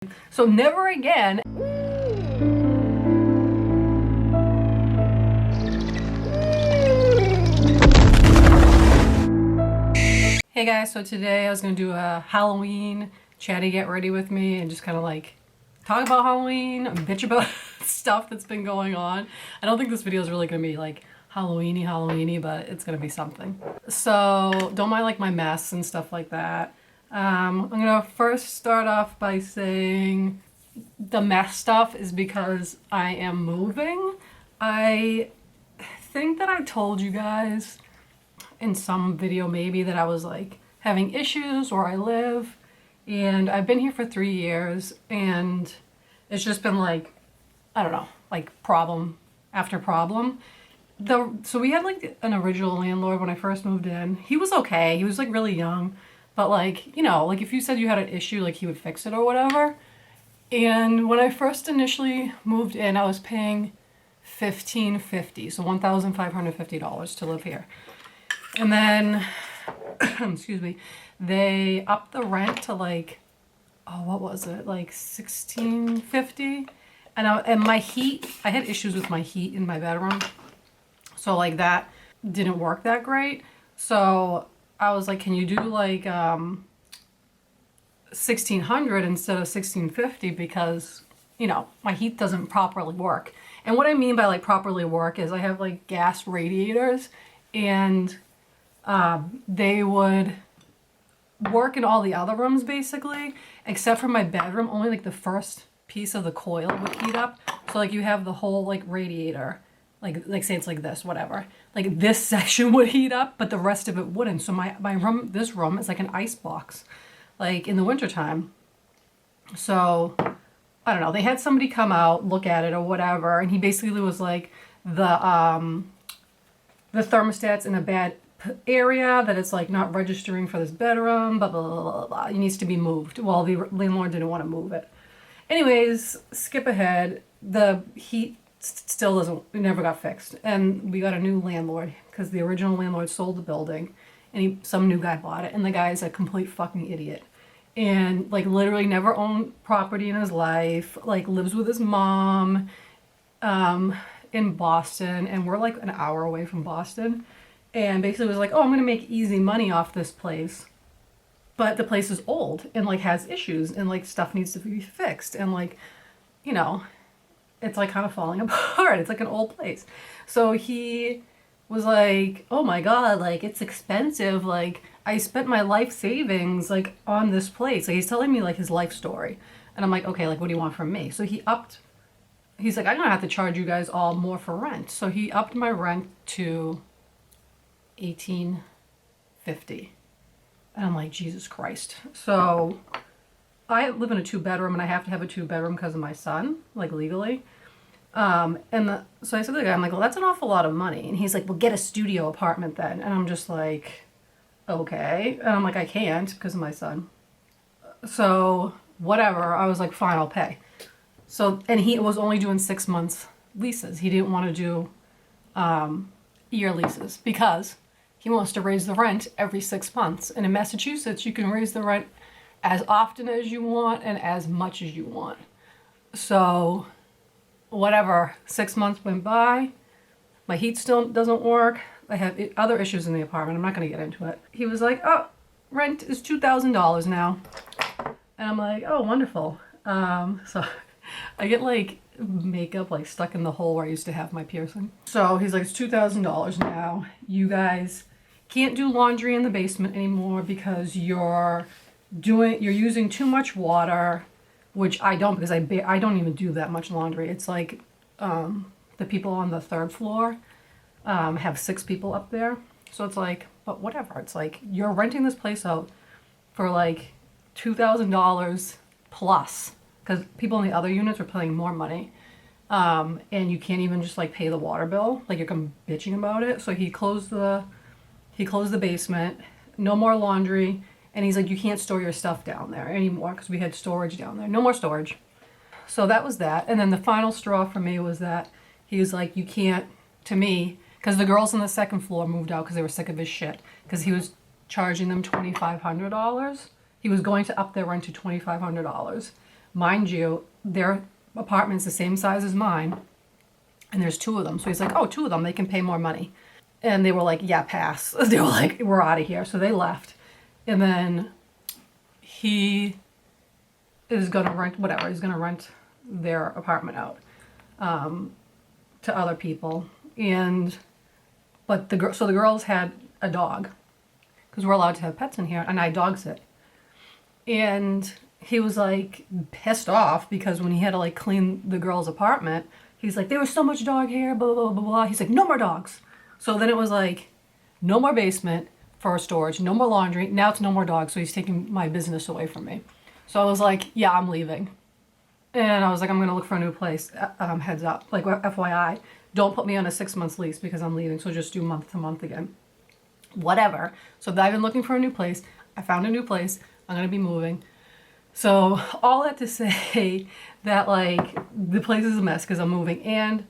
So never again. Hey guys, so today I was gonna do a Halloween chatty get ready with me and just kind of like talk about Halloween, bitch about stuff that's been going on. I don't think this video is really gonna be like Halloweeny, but it's gonna be something. So don't mind like my mess and stuff like that. I'm gonna first start off by saying the mess stuff is because I am moving. I think that I told you guys in some video maybe that I was like having issues where I live, and I've been here for 3 years and it's just been like, I don't know, like problem after problem. So we had like an original landlord when I first moved in. He was okay. He was like really young, but like, you know, like if you said you had an issue, like he would fix it or whatever. And when I first initially moved in, I was paying $1,550, so $1,550 to live here. And then, excuse me, they upped the rent to like, oh, what was it? Like $1,650. And my heat, I had issues with my heat in my bedroom. So like that didn't work that great. So I was like, can you do like $1,600 instead of $1,650, because, you know, my heat doesn't properly work. And what I mean by like properly work is I have like gas radiators, and they would work in all the other rooms basically, except for my bedroom. Only like the first piece of the coil would heat up. So like you have the whole like radiator, like say it's like this, whatever. Like this section would heat up, but the rest of it wouldn't. So my room, this room is like an ice box, like in the wintertime. So I don't know, they had somebody come out, look at it or whatever, and he basically was like, the thermostat's in a bad area, that it's like not registering for this bedroom, blah, blah, blah, blah, blah. It needs to be moved. Well, the landlord didn't want to move it. Anyways, skip ahead. The heat still it never got fixed. And we got a new landlord because the original landlord sold the building, and some new guy bought it. And the guy is a complete fucking idiot. And like literally never owned property in his life, like lives with his mom in Boston, and we're like an hour away from Boston. And basically was like, oh, I'm gonna make easy money off this place, but the place is old and like has issues and like stuff needs to be fixed, and like, you know, it's like kind of falling apart. It's like an old place. So he was like, oh my god, like it's expensive, like I spent my life savings like on this place. Like he's telling me like his life story, and I'm like, okay, like what do you want from me? So he's like, I'm gonna have to charge you guys all more for rent. So he upped my rent to $1,850. And I'm like, Jesus Christ. So I live in a 2-bedroom, and I have to have a 2-bedroom because of my son, like legally. So I said to the guy, I'm like, well, that's an awful lot of money. And he's like, well, get a studio apartment then. And I'm just like, okay. And I'm like, I can't because of my son. So whatever. I was like, fine, I'll pay. So, and he was only doing 6 months leases. He didn't want to do year leases because he wants to raise the rent every 6 months. And in Massachusetts, you can raise the rent as often as you want and as much as you want. So whatever, 6 months went by. My heat still doesn't work. I have other issues in the apartment. I'm not going to get into it. He was like, oh, rent is $2,000 now. And I'm like, oh, wonderful. So I get like makeup like stuck in the hole where I used to have my piercing. So he's like, it's $2,000 now. You guys can't do laundry in the basement anymore because you're using too much water, which I don't, because I don't even do that much laundry. It's like the people on the 3rd floor have 6 people up there. So it's like, but whatever. It's like you're renting this place out for like $2,000 plus, because people in the other units are paying more money. And you can't even just like pay the water bill. Like you're bitching about it. So he closed the basement, no more laundry. And he's like, you can't store your stuff down there anymore because we had storage down there. No more storage. So that was that. And then the final straw for me was that he was like, you can't, to me, because the girls on the 2nd floor moved out because they were sick of his shit, because he was charging them $2,500. He was going to up their rent to $2,500, Mind you, their apartment's the same size as mine, and there's 2 of them. So he's like, oh, 2 of them, they can pay more money. And they were like, yeah, pass. They were like, we're out of here. So they left. And then he is going to rent, whatever, he's going to rent their apartment out to other people. But the girls had a dog, because we're allowed to have pets in here, and I dog sit. And he was like pissed off because when he had to like clean the girl's apartment, he's like, there was so much dog hair, blah, blah, blah, blah. He's like, no more dogs. So then it was like, no more basement for storage, no more laundry. Now it's no more dogs. So he's taking my business away from me. So I was like, yeah, I'm leaving. And I was like, I'm going to look for a new place. Heads up, like FYI, don't put me on a 6 month lease because I'm leaving. So just do month to month again. Whatever. So I've been looking for a new place. I found a new place. I'm going to be moving. So all that to say that like the place is a mess because I'm moving, and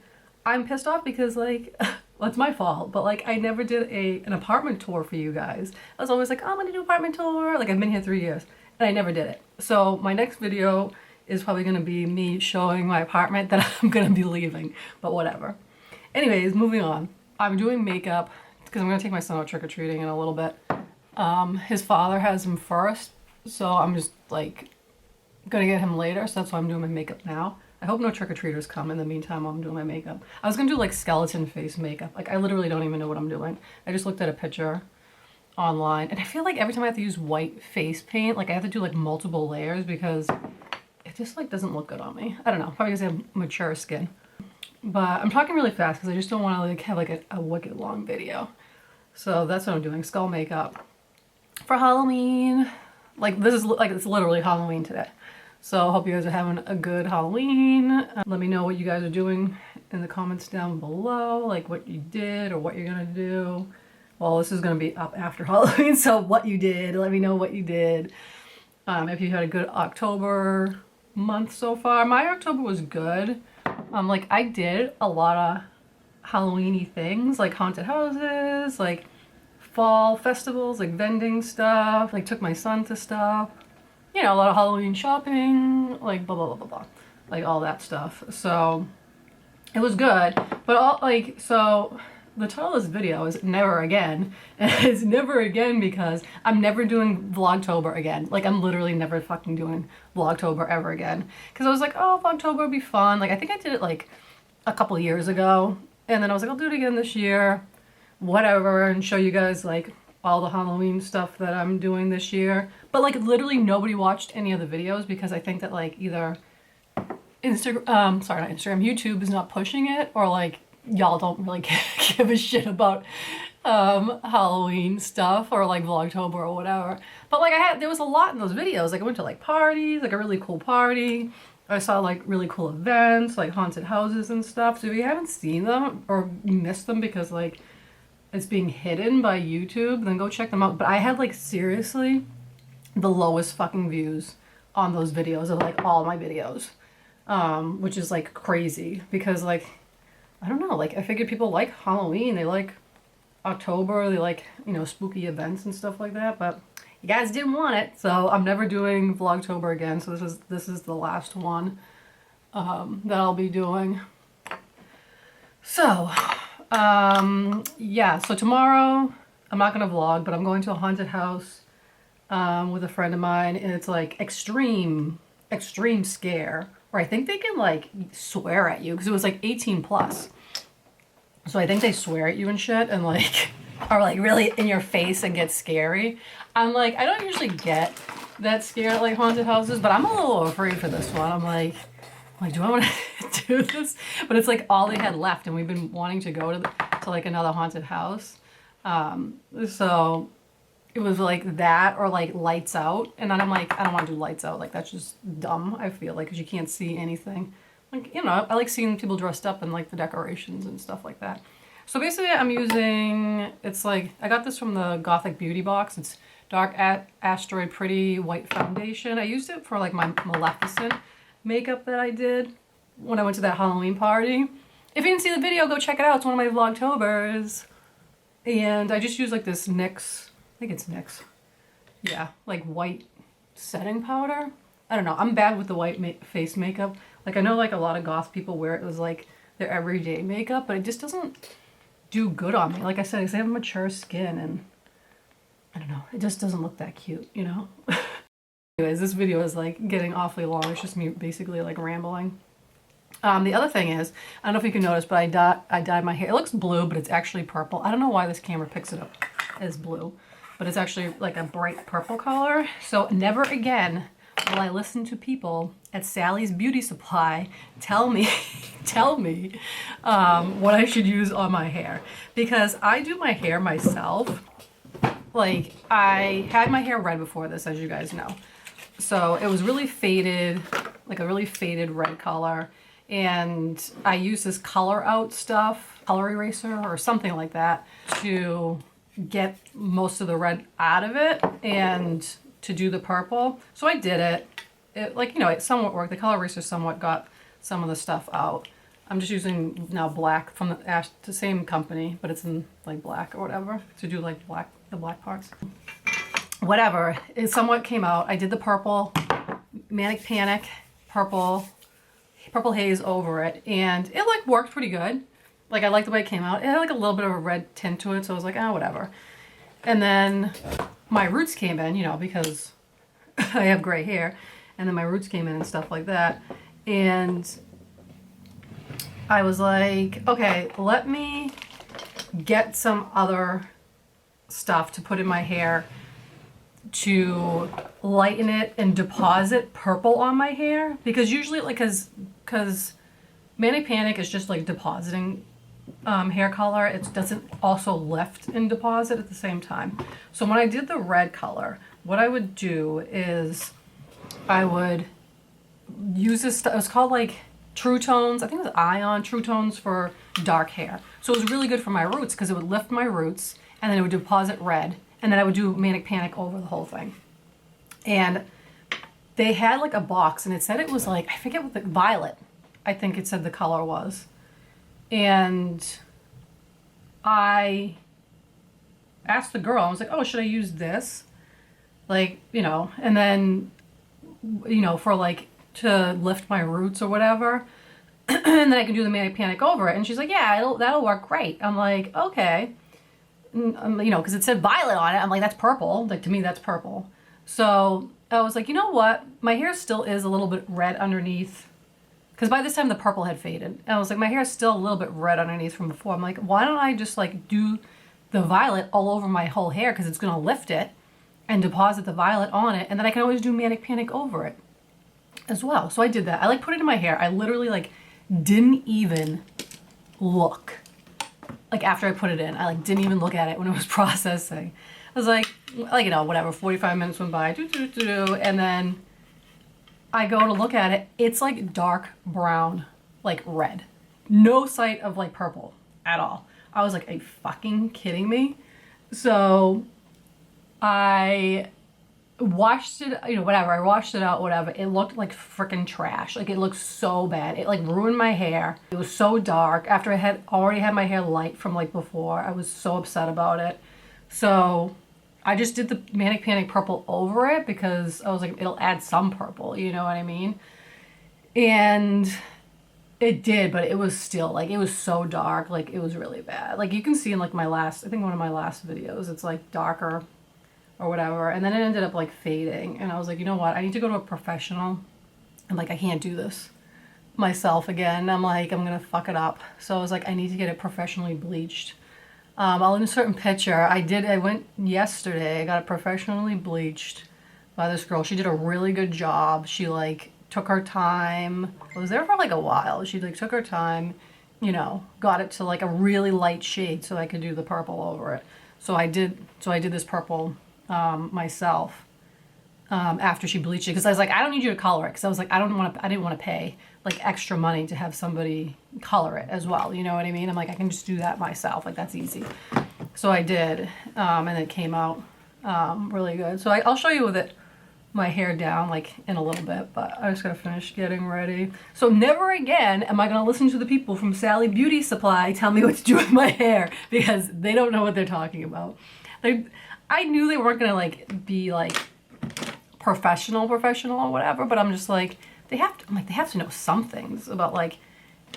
I'm pissed off because like, well, it's my fault, but like I never did an apartment tour for you guys. I was always like, oh, I'm gonna do an apartment tour. Like I've been here 3 years and I never did it. So my next video is probably gonna be me showing my apartment that I'm gonna be leaving, but whatever. Anyways, moving on. I'm doing makeup because I'm gonna take my son out trick-or-treating in a little bit. His father has him first, so I'm just like gonna get him later, so that's why I'm doing my makeup now. I hope no trick-or-treaters come in the meantime while I'm doing my makeup. I was gonna do like skeleton face makeup. Like I literally don't even know what I'm doing. I just looked at a picture online, and I feel like every time I have to use white face paint, like I have to do like multiple layers because it just like doesn't look good on me. I don't know, probably because I have mature skin. But I'm talking really fast because I just don't want to like have like a wicked long video. So that's what I'm doing, skull makeup for Halloween. Like this is like, it's literally Halloween today. So I hope you guys are having a good Halloween. Let me know what you guys are doing in the comments down below, like what you did or what you're gonna do. Well, this is gonna be up after Halloween, so what you did, let me know what you did. If you had a good October month so far. My October was good. Like I did a lot of Halloween-y things, like haunted houses, like fall festivals, like vending stuff, like took my son to stuff. You know, a lot of Halloween shopping, like blah, blah, blah, blah, blah, like all that stuff. So it was good, but all like, so the title of this video is Never Again. And it's never again because I'm never doing Vlogtober again. Like I'm literally never fucking doing Vlogtober ever again. Cause I was like, oh, Vlogtober would be fun. Like I think I did it like a couple of years ago. And then I was like, I'll do it again this year, whatever, and show you guys like all the Halloween stuff that I'm doing this year. But like literally nobody watched any of the videos because I think that like either YouTube is not pushing it, or like y'all don't really give a shit about Halloween stuff or like Vlogtober or whatever. But like there was a lot in those videos. Like I went to like parties, like a really cool party. I saw like really cool events, like haunted houses and stuff. So if you haven't seen them or missed them because like it's being hidden by YouTube, then go check them out. But I had like seriously the lowest fucking views on those videos of like all my videos, which is like crazy because like, I don't know, like I figured people like Halloween, they like October, they like, you know, spooky events and stuff like that, but you guys didn't want it. So I'm never doing Vlogtober again. So this is the last one that I'll be doing. So yeah, so tomorrow I'm not gonna vlog, but I'm going to a haunted house with a friend of mine, and it's like extreme scare, where I think they can like swear at you because it was like 18 plus. So I think they swear at you and shit and like are like really in your face and get scary. I'm like, I don't usually get that scared at like haunted houses, but I'm a little afraid for this one. I'm like, do I want to do this? But it's like all they had left, and we've been wanting to go to like another haunted house. So it was like that or like Lights Out, and then I'm like, I don't want to do Lights Out. Like that's just dumb. I feel like because you can't see anything. Like, you know, I like seeing people dressed up and like the decorations and stuff like that. So basically, I'm using, it's like I got this from the Gothic Beauty box. It's Dark Asteroid Pretty White Foundation. I used it for like my Maleficent makeup that I did when I went to that Halloween party. If you didn't see the video, go check it out. It's one of my Vlogtobers. And I just used like this NYX, I think it's NYX. Yeah, like white setting powder. I don't know. I'm bad with the white face makeup. Like, I know like a lot of goth people wear it as like their everyday makeup, but it just doesn't do good on me. Like I said, I have mature skin and I don't know. It just doesn't look that cute, you know? Anyways, this video is like getting awfully long. It's just me basically like rambling. The other thing is, I don't know if you can notice, but I dyed my hair. It looks blue, but it's actually purple. I don't know why this camera picks it up as blue, but it's actually like a bright purple color. So never again will I listen to people at Sally's Beauty Supply tell me what I should use on my hair, because I do my hair myself. Like, I had my hair red before this, as you guys know. So it was really faded, like a really faded red color. And I used this color out stuff, color eraser or something like that, to get most of the red out of it and to do the purple. So I did it. It, like, you know, it somewhat worked. The color eraser somewhat got some of the stuff out. I'm just using now black from the same company, but it's in like black or whatever to do like the black parts. Whatever, it somewhat came out. I did the purple, Manic Panic, purple haze over it, and it like worked pretty good. Like, I liked the way it came out. It had like a little bit of a red tint to it, so I was like, oh, whatever. And then my roots came in, you know, because I have gray hair, and then my roots came in and stuff like that. And I was like, okay, let me get some other stuff to put in my hair to lighten it and deposit purple on my hair, because usually, like, because Manic Panic is just like depositing hair color. It doesn't also lift and deposit at the same time. So when I did the red color, what I would do is I would use this stuff. It was called like True Tones. I think it was Ion True Tones for dark hair. So it was really good for my roots because it would lift my roots and then it would deposit red. And then I would do Manic Panic over the whole thing. And they had like a box and it said it was like, I forget what the violet, I think it said the color was. And I asked the girl, I was like, oh, should I use this? Like, you know, and then, you know, for like to lift my roots or whatever. And then I can do the Manic Panic over it. And she's like, yeah, that'll work great. I'm like, okay. You know, because it said violet on it. I'm like, that's purple. Like, to me, that's purple. So I was like, you know what? My hair still is a little bit red underneath. Because by this time, the purple had faded. And I was like, my hair is still a little bit red underneath from before. I'm like, why don't I just, like, do the violet all over my whole hair? Because it's going to lift it and deposit the violet on it. And then I can always do Manic Panic over it as well. So I did that. I, like, put it in my hair. I literally, like, didn't even look. Like, after I put it in, I like didn't even look at it when it was processing. I was like, you know, whatever, 45 minutes went by, and then I go to look at it. It's like dark brown, like red. No sight of like purple at all. I was like, are you fucking kidding me? So I washed it, you know, whatever. I washed it out, whatever. It looked like freaking trash. Like, it looked so bad. It like ruined my hair. It was so dark. After I had already had my hair light from like before, I was so upset about it. So I just did the Manic Panic purple over it because I was like, it'll add some purple, you know what I mean? And it did, but it was still like, it was so dark. Like, it was really bad. Like, you can see in like my last, I think one of my last videos, it's like darker or whatever, and then it ended up like fading, and I was like, you know what, I need to go to a professional. I'm like, I can't do this myself again. I'm like, I'm gonna fuck it up. So I was like, I need to get it professionally bleached. I'll insert a picture. I went yesterday, I got it professionally bleached by this girl. She did a really good job. She like took her time. I was there for like a while. She like took her time, you know, got it to like a really light shade so I could do the purple over it. So I did this purple myself after she bleached it, because I was like, I don't need you to color it, because I was like, I didn't want to pay like extra money to have somebody color it as well, you know what I mean? I'm like, I can just do that myself, like that's easy. So I did, and it came out really good. So I'll show you with it, my hair down like in a little bit, but I just gotta finish getting ready. So never again am I gonna listen to the people from Sally Beauty Supply tell me what to do with my hair, because they don't know what they're talking about. I knew they weren't gonna like be like professional or whatever, but I'm just like, they have to, I'm like, they have to know some things about like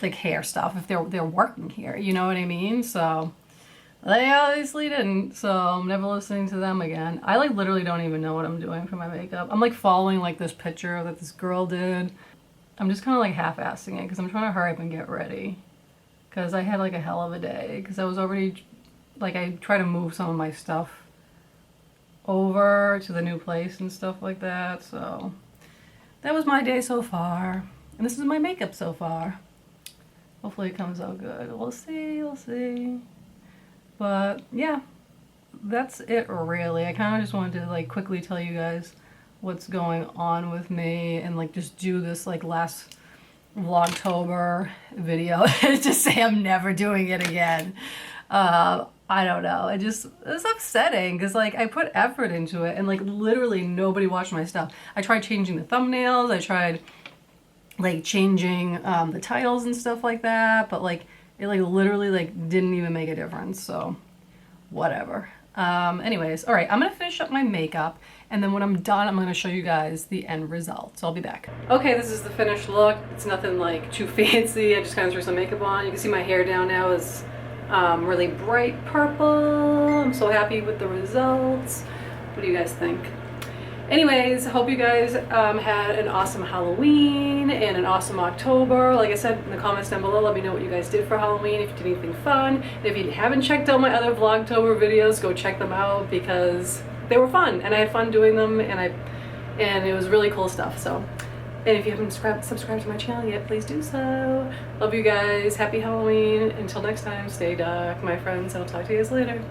hair stuff if they're working here, you know what I mean? So they obviously didn't, so I'm never listening to them again. I like literally don't even know what I'm doing for my makeup. I'm like following like this picture that this girl did. I'm just kind of like half-assing it because I'm trying to hurry up and get ready. Because I had like a hell of a day. Because I was already, like, I tried to move some of my stuff over to the new place and stuff like that. So that was my day so far. And this is my makeup so far. Hopefully it comes out good. We'll see, we'll see. But yeah, that's it really. I kind of just wanted to like quickly tell you guys what's going on with me and like just do this like last Vlogtober video and just say I'm never doing it again. I don't know. It's upsetting because like I put effort into it and like literally nobody watched my stuff. I tried changing the thumbnails. I tried like changing the titles and stuff like that, but like it like literally like didn't even make a difference. So whatever. Anyways, all right, I'm gonna finish up my makeup and then when I'm done, I'm gonna show you guys the end result. So I'll be back. Okay, this is the finished look. It's nothing like too fancy. I just kind of threw some makeup on. You can see my hair down now is really bright purple. I'm so happy with the results. What do you guys think? Anyways, hope you guys had an awesome Halloween and an awesome October. Like I said in the comments down below, let me know what you guys did for Halloween, if you did anything fun. And if you haven't checked out my other Vlogtober videos, go check them out because they were fun and I had fun doing them and it was really cool stuff. So, and if you haven't subscribed to my channel yet, please do so. Love you guys. Happy Halloween. Until next time, stay dark, my friends. I'll talk to you guys later.